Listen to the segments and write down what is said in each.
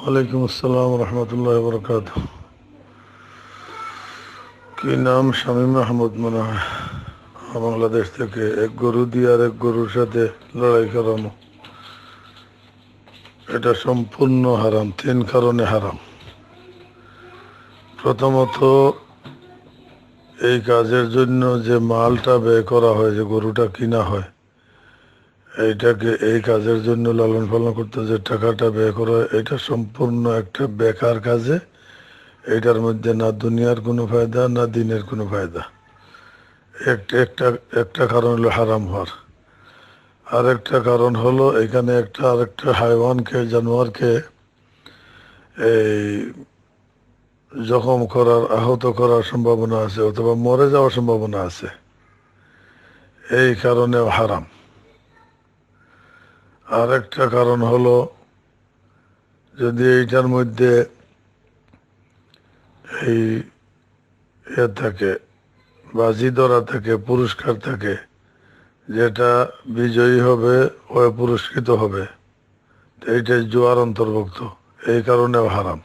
ওয়ালাইকুম আসসালাম রহমতুল্লাহ বরকাত। কি নাম? শামীম মাহমুদ মনে হয়। বাংলাদেশ থেকে। এক গরু দিয়ে আর এক গরুর সাথে লড়াই করানো, এটা সম্পূর্ণ হারাম। 3 কারণে হারাম। প্রথমত, এই কাজের জন্য যে মালটা ব্যয় করা হয়, যে গরুটা কিনা হয়, এইটাকে এই কাজের জন্য লালন পালন করতে যে টাকাটা ব্যয় করা হয়, এটা সম্পূর্ণ একটা বেকার কাজে। এটার মধ্যে না দুনিয়ার কোনো ফায়দা, না দিনের কোনো ফায়দা। একটা একটা একটা কারণ হলো হারাম হওয়ার। আরেকটা কারণ হলো এখানে আরেকটা হাইওয়ানকে, জানোয়ারকে এই জখম করার, আহত করার সম্ভাবনা আছে, অথবা মরে যাওয়ার সম্ভাবনা আছে। এই কারণেও হারাম। আরেকটা কারণ হলো, যদি এইটার মধ্যে এই থাকে, বাজি ধরা থাকে, পুরস্কার থাকে, যেটা বিজয়ী হবে ও পুরস্কৃত হবে, তো এইটাই জুয়ার অন্তর্ভুক্ত। এই কারণেও হারাম।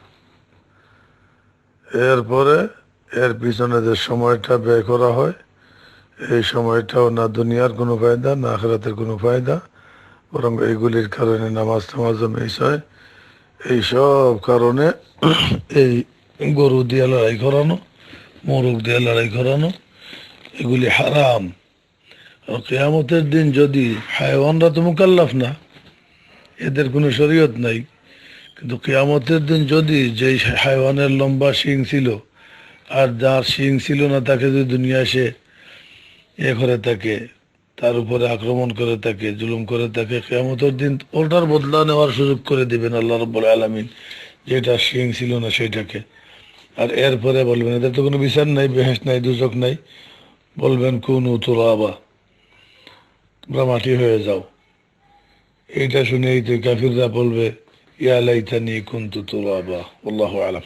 এরপরে এর পিছনে যে সময়টা ব্যয় করা হয়, এই সময়টাও না দুনিয়ার কোনো ফায়দা, না আখিরাতের কোনো ফায়দা, বরং এইগুলির কারণে নামাজ টামাজও মিস হয়। এইসব কারণে এই গরু দিয়ে লড়াই করানো, মোরগ দিয়ে লড়াই করানো, এগুলি হারাম। আর কিয়ামতের দিন যদি, হায়ওয়ানরা তো মুকাল্লাফ না, এদের কোনো শরীয়ত নাই, কিন্তু কিয়ামতের দিন যদি যেই হায়ওয়ানের লম্বা শিং ছিল আর যার শিং ছিল না, তাকে যদি দুনিয়া এসে করে থাকে, তার উপরে আক্রমণ করে থাকে, জুলুম করে থাকে, কিয়ামতের দিন ওটার বদলা নেওয়ার সুযোগ করে দিবেন আল্লাহ রাব্বুল আলামিন, যেটা শিং ছিল না সেটাকে। আর এরপরে বলবেন, এদের তো কোনো বিচার নাই, বেহেশত নাই, দুজক নাই। বলবেন কুনু তুরাবা, তোমরা মাটি হয়ে যাও। এইটা শুনেই তো কাফিররা বলবে ইয়া লাইতানি কুনতু তুরাবা। আল্লাহু আলাম।